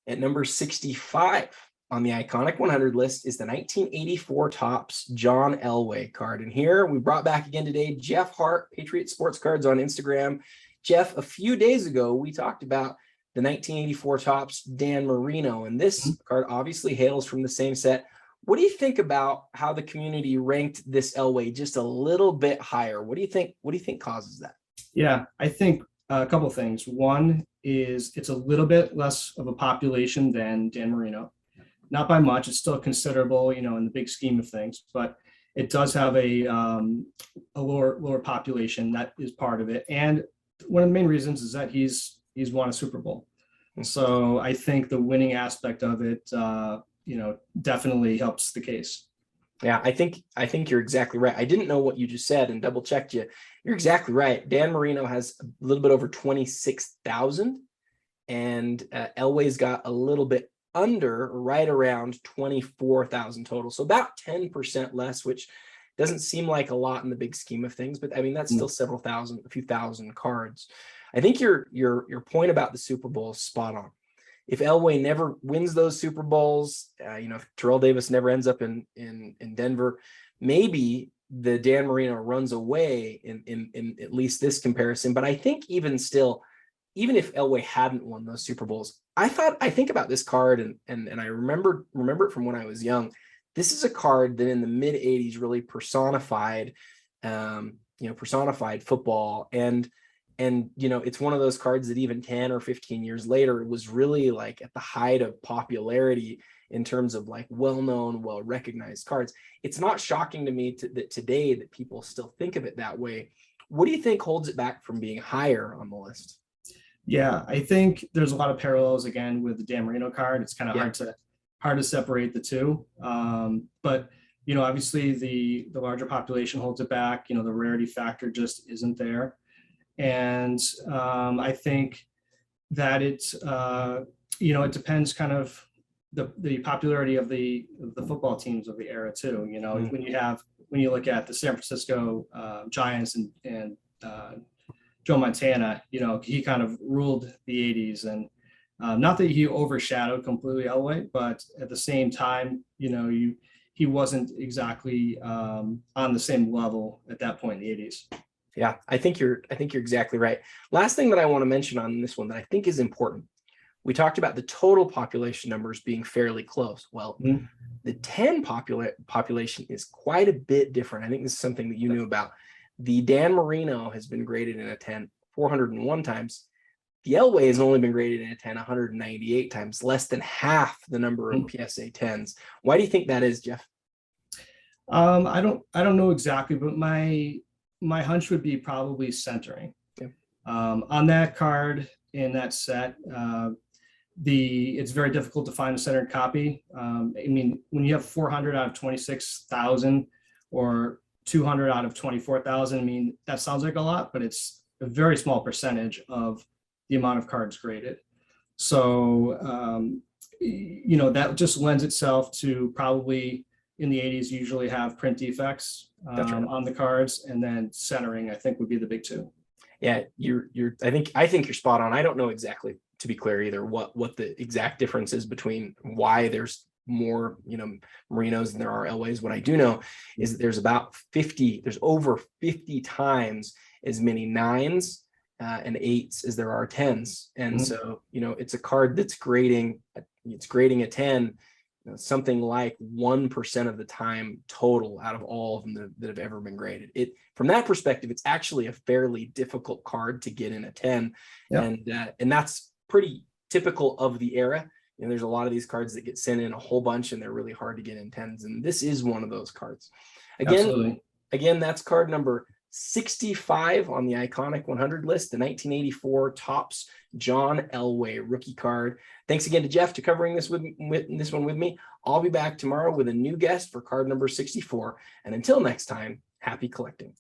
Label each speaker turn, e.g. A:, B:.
A: At number 65 on the Iconic 100 list is the 1984 Topps John Elway card. And here we brought back again today, Jeff Hart, Patriot Sports Cards on Instagram. Jeff, a few days ago, we talked about the 1984 Topps Dan Marino, and this card obviously hails from the same set. What do you think about how the community ranked this Elway just a little bit higher? What do you think? What do you think causes that?
B: Yeah, I think a couple of things. One is it's a little bit less of a population than Dan Marino. Not by much. It's still considerable, in the big scheme of things, but it does have a lower population. That is part of it. And one of the main reasons is that he's won a Super Bowl. So I think the winning aspect of it, definitely helps the case.
A: Yeah, I think you're exactly right. I didn't know what you just said and double checked you. You're exactly right. Dan Marino has a little bit over 26,000, and Elway's got a little bit under, right around 24,000 total. So about 10% less, which doesn't seem like a lot in the big scheme of things, but I mean that's still several thousand, a few thousand cards. I think your point about the Super Bowl is spot on. If Elway never wins those Super Bowls, if Terrell Davis never ends up in Denver, maybe the Dan Marino runs away in at least this comparison. But I think even still, even if Elway hadn't won those Super Bowls, I think about this card and I remember it from when I was young. This is a card that in the mid 80s really personified football. And it's one of those cards that even 10 or 15 years later was really like at the height of popularity in terms of like well-known, well-recognized cards. It's not shocking to me that today that people still think of it that way. What do you think holds it back from being higher on the list?
B: Yeah, I think there's a lot of parallels again with the Dan Marino card. It's kind of hard to separate the two. But obviously the larger population holds it back. The rarity factor just isn't there. And I think that it depends kind of the popularity of the football teams of the era too. When you look at the San Francisco Giants and Joe Montana, he kind of ruled the 80s, and not that he overshadowed completely Elway, but at the same time, he wasn't exactly on the same level at that point in the 80s.
A: Yeah, I think you're exactly right. Last thing that I want to mention on this one that I think is important. We talked about the total population numbers being fairly close. Well, the 10 population is quite a bit different. I think this is something that you knew about. The Dan Marino has been graded in a 10 401 times. The Elway has only been graded in a 10 198 times, less than half the number of PSA 10s. Why do you think that is, Jeff?
B: I don't know exactly, but my hunch would be probably centering.
A: Yeah.
B: On that card in that set, it's very difficult to find a centered copy. When you have 400 out of 26,000 or 200 out of 24,000, that sounds like a lot, but it's a very small percentage of the amount of cards graded. So, that just lends itself to probably in the 80s usually have print defects on the cards, and then centering I think would be the big two.
A: Yeah, I think you're spot on. I don't know exactly, to be clear, either what the exact difference is between why there's more Marinos than there are Elways. What I do know is that there's over 50 times as many 9s and 8s as there are 10s, and so it's a card that's grading a 10 something like 1% of the time total out of all of them that have ever been graded. From that perspective, it's actually a fairly difficult card to get in a 10. Yep. And that's pretty typical of the era. There's a lot of these cards that get sent in a whole bunch and they're really hard to get in 10s. And this is one of those cards. Again, that's card number 65 on the Iconic 100 list, the 1984 Topps John Elway rookie card. Thanks again to Jeff to covering this one with me. I'll be back tomorrow with a new guest for card number 64. And until next time, happy collecting.